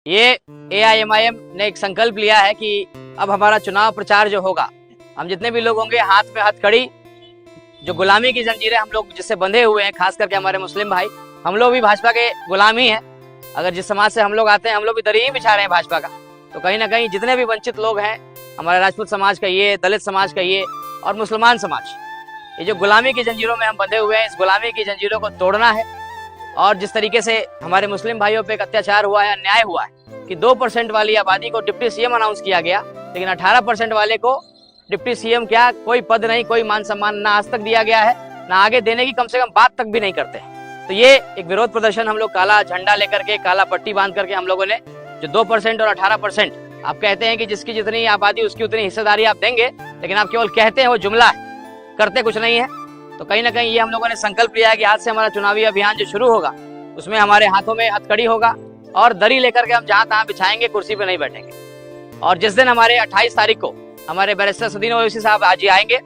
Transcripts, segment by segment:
ये एआईएमआईएम ने एक संकल्प लिया है कि अब हमारा चुनाव प्रचार जो होगा, हम जितने भी लोग होंगे, हाथ में हथकड़ी, जो गुलामी की जंजीरें हम लोग जिससे बंधे हुए हैं, खास करके हमारे मुस्लिम भाई, हम लोग भी भाजपा के गुलाम ही हैं। अगर जिस समाज से हम लोग आते हैं, हम लोग भी दरी ही बिछा रहे हैं भाजपा का। तो कहीं ना कहीं जितने भी वंचित लोग हैं, हमारे राजपूत समाज का ये, दलित समाज का ये और मुसलमान समाज, ये जो गुलामी की जंजीरों में हम बंधे हुए हैं, इस गुलामी की जंजीरों को तोड़ना है। और जिस तरीके से हमारे मुस्लिम भाइयों पे एक अत्याचार हुआ है, अन्याय हुआ है कि 2% वाली आबादी को डिप्टी सीएम अनाउंस किया गया, लेकिन 18% वाले को डिप्टी सीएम क्या, कोई पद नहीं, कोई मान सम्मान ना आज तक दिया गया है, ना आगे देने की कम से कम बात तक भी नहीं करते। तो ये एक विरोध प्रदर्शन हम लोग काला झंडा लेकर के, काला पट्टी बांध करके हम लोगों ने जो 2% और 18%, आप कहते हैं कि जिसकी जितनी आबादी उसकी उतनी हिस्सेदारी आप देंगे, लेकिन आप केवल कहते हैं, वो जुमला है, करते कुछ नहीं है। तो कहीं ना कहीं ये हम लोगों ने संकल्प लिया है कि आज से हमारा चुनावी अभियान जो शुरू होगा, उसमें हमारे हाथों में हथकड़ी होगा और दरी लेकर के हम जहां तहां बिछाएंगे, कुर्सी पे नहीं बैठेंगे। और जिस दिन हमारे 28 तारीख को हमारे बैरिस्टर सदीन ओवैसी साहब आज ही आएंगे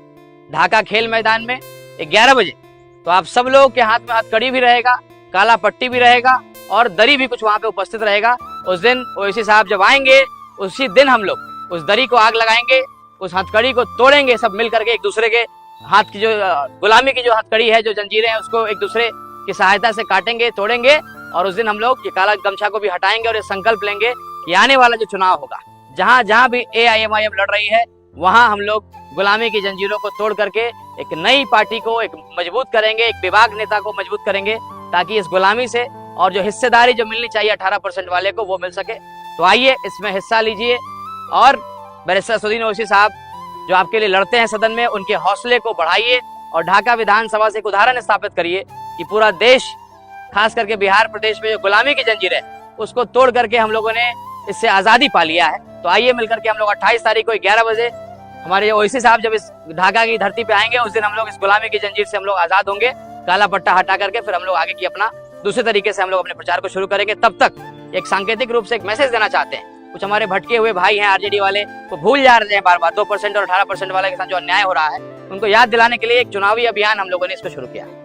ढाका खेल मैदान में 11 बजे, तो आप सब लोग के हाथ में हथकड़ी भी रहेगा, काला पट्टी भी रहेगा और दरी भी कुछ वहां पे उपस्थित रहेगा। उस दिन ओवैसी साहब जब आएंगे, उसी दिन हम लोग उस दरी को आग लगाएंगे, उस हथकड़ी को तोड़ेंगे, सब मिल करके एक दूसरे के हाथ की जो गुलामी की जो हथकड़ी है, जो जंजीरें हैं, उसको एक दूसरे की सहायता से काटेंगे, तोड़ेंगे। और उस दिन हम लोग ये काला गमछा को भी हटाएंगे और ये संकल्प लेंगे कि आने वाला जो चुनाव होगा, जहां जहां भी एआईएमआईएम लड़ रही है, वहां हम लोग गुलामी की जंजीरों को तोड़ करके एक नई पार्टी को एक मजबूत करेंगे, एक विभाग नेता को मजबूत करेंगे, ताकि इस गुलामी से और जो हिस्सेदारी जो मिलनी चाहिए 18% वाले को, वो मिल सके। तो आइए इसमें हिस्सा लीजिए और बैरिस्टर सदीन ओवैसी साहब जो आपके लिए लड़ते हैं सदन में, उनके हौसले को बढ़ाइए और ढाका विधानसभा से एक उदाहरण स्थापित करिए कि पूरा देश, खास करके बिहार प्रदेश में जो गुलामी की जंजीर है, उसको तोड़ करके हम लोगों ने इससे आजादी पा लिया है। तो आइए मिलकर के हम लोग 28 तारीख को 11 बजे हमारे ओवैसी साहब जब इस ढाका की धरती पे आएंगे, उस दिन हम लोग इस गुलामी की जंजीर से हम लोग आजाद होंगे, काला पट्टा हटा करके फिर हम लोग आगे की अपना दूसरे तरीके से हम लोग अपने प्रचार को शुरू करेंगे। तब तक एक सांकेतिक रूप से एक मैसेज देना चाहते हैं, कुछ हमारे भटके हुए भाई हैं आरजेडी वाले, वो भूल जा रहे हैं बार बार 2% और 18% वाले के साथ जो अन्याय हो रहा है, उनको याद दिलाने के लिए एक चुनावी अभियान हम लोगों ने इसको शुरू किया है।